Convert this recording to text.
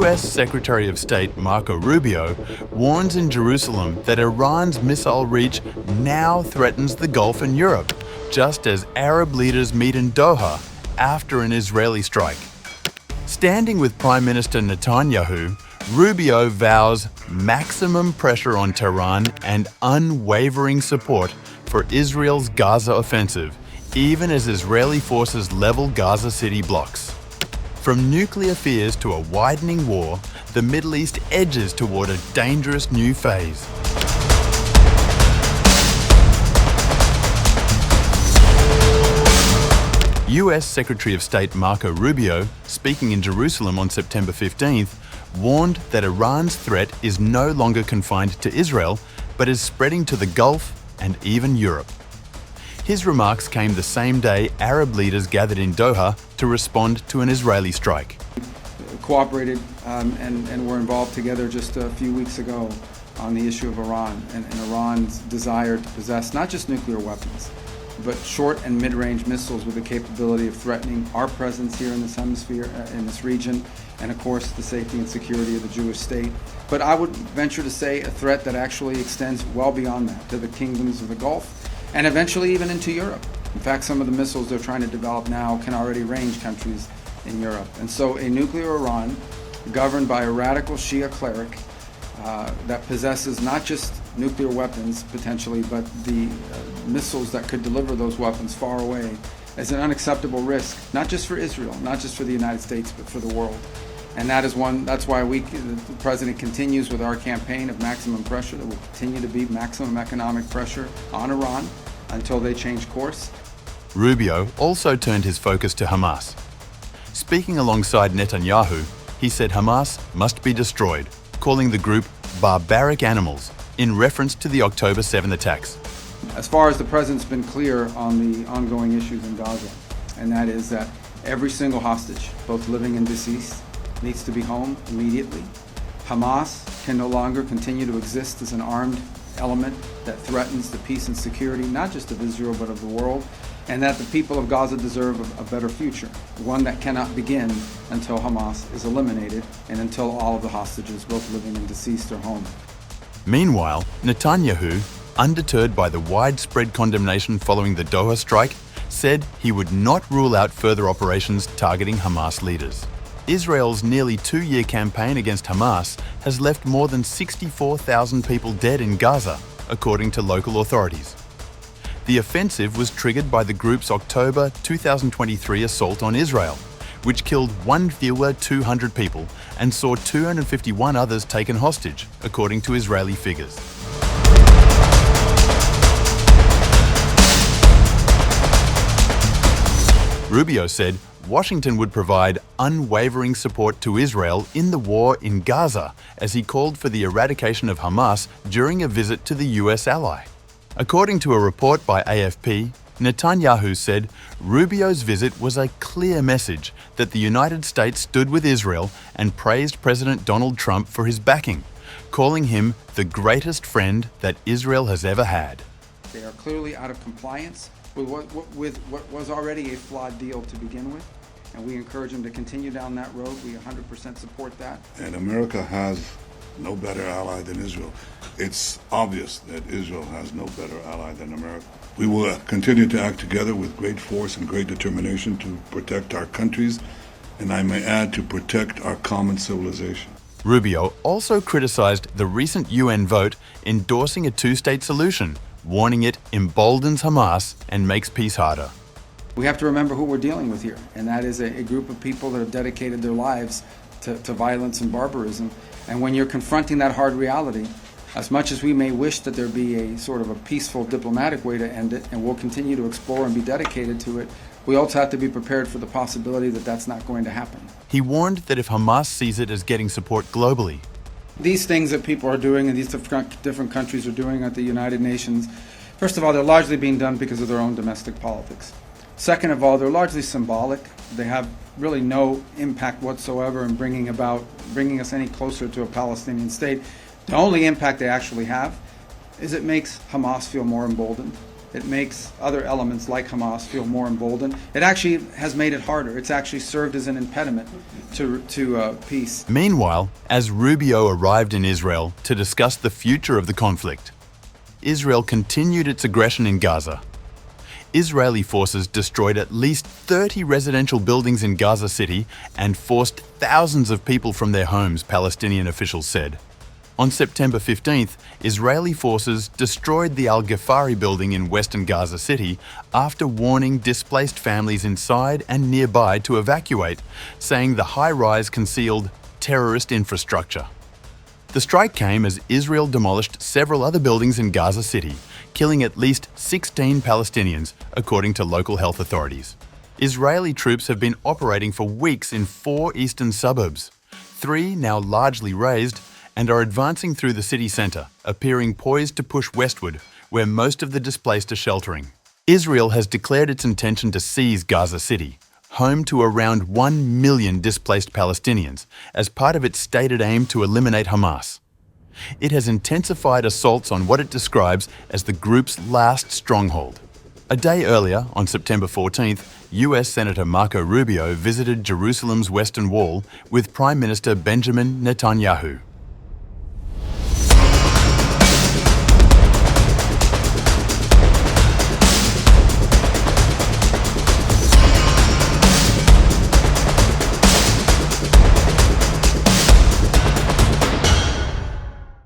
US Secretary of State Marco Rubio warns in Jerusalem that Iran's missile reach now threatens the Gulf and Europe, just as Arab leaders meet in Doha after an Israeli strike. Standing with Prime Minister Netanyahu, Rubio vows maximum pressure on Tehran and unwavering support for Israel's Gaza offensive, even as Israeli forces level Gaza City blocks. From nuclear fears to a widening war, the Middle East edges toward a dangerous new phase. US Secretary of State Marco Rubio, speaking in Jerusalem on September 15th, warned that Iran's threat is no longer confined to Israel, but is spreading to the Gulf and even Europe. His remarks came the same day Arab leaders gathered in Doha to respond to an Israeli strike. Cooperated and were involved together just a few weeks ago on the issue of Iran and Iran's desire to possess not just nuclear weapons, but short and mid-range missiles with the capability of threatening our presence here in this hemisphere, in this region, and of course the safety and security of the Jewish state. But I would venture to say a threat that actually extends well beyond that, to the kingdoms of the Gulf, and eventually even into Europe. In fact, some of the missiles they're trying to develop now can already range countries in Europe. And so a nuclear Iran, governed by a radical Shia cleric that possesses not just nuclear weapons potentially, but the missiles that could deliver those weapons far away, is an unacceptable risk, not just for Israel, not just for the United States, but for the world. And that's why the President continues with our campaign of maximum pressure. There will continue to be maximum economic pressure on Iran until they change course. Rubio also turned his focus to Hamas. Speaking alongside Netanyahu, he said Hamas must be destroyed, calling the group barbaric animals in reference to the October 7 attacks. As far as the President's been clear on the ongoing issues in Gaza, and that is that every single hostage, both living and deceased, needs to be home immediately. Hamas can no longer continue to exist as an armed element that threatens the peace and security, not just of Israel, but of the world, and that the people of Gaza deserve a better future, one that cannot begin until Hamas is eliminated and until all of the hostages, both living and deceased, are home. Meanwhile, Netanyahu, undeterred by the widespread condemnation following the Doha strike, said he would not rule out further operations targeting Hamas leaders. Israel's nearly two-year campaign against Hamas has left more than 64,000 people dead in Gaza, according to local authorities. The offensive was triggered by the group's October 2023 assault on Israel, which killed fewer 200 people and saw 251 others taken hostage, according to Israeli figures. Rubio said Washington would provide unwavering support to Israel in the war in Gaza, as he called for the eradication of Hamas during a visit to the US ally. According to a report by AFP, Netanyahu said Rubio's visit was a clear message that the United States stood with Israel and praised President Donald Trump for his backing, calling him the greatest friend that Israel has ever had. They are clearly out of compliance with what was already a flawed deal to begin with, and we encourage them to continue down that road. We 100% support that. And America has no better ally than Israel. It's obvious that Israel has no better ally than America. We will continue to act together with great force and great determination to protect our countries, and I may add, to protect our common civilization. Rubio also criticized the recent UN vote endorsing a two-state solution, warning it emboldens Hamas and makes peace harder. We have to remember who we're dealing with here, and that is a group of people that have dedicated their lives to violence and barbarism. And when you're confronting that hard reality, as much as we may wish that there be a sort of a peaceful diplomatic way to end it, and we'll continue to explore and be dedicated to it, we also have to be prepared for the possibility that that's not going to happen. He warned that if Hamas sees it as getting support globally, these things that people are doing and these different countries are doing at the United Nations, first of all, they're largely being done because of their own domestic politics. Second of all, they're largely symbolic. They have really no impact whatsoever in bringing us any closer to a Palestinian state. The only impact they actually have is it makes Hamas feel more emboldened. it makes other elements like Hamas feel more emboldened. It actually has made it harder. It's actually served as an impediment to peace. Meanwhile, as Rubio arrived in Israel to discuss the future of the conflict, Israel continued its aggression in Gaza. Israeli forces destroyed at least 30 residential buildings in Gaza City and forced thousands of people from their homes, Palestinian officials said. On September 15th, Israeli forces destroyed the Al-Ghafari building in western Gaza City after warning displaced families inside and nearby to evacuate, saying the high-rise concealed terrorist infrastructure. The strike came as Israel demolished several other buildings in Gaza City, killing at least 16 Palestinians, according to local health authorities. Israeli troops have been operating for weeks in 4 eastern suburbs, 3 now largely razed, and are advancing through the city centre, appearing poised to push westward, where most of the displaced are sheltering. Israel has declared its intention to seize Gaza City, home to around 1 million displaced Palestinians, as part of its stated aim to eliminate Hamas. It has intensified assaults on what it describes as the group's last stronghold. A day earlier, on September 14th, US Senator Marco Rubio visited Jerusalem's Western Wall with Prime Minister Benjamin Netanyahu.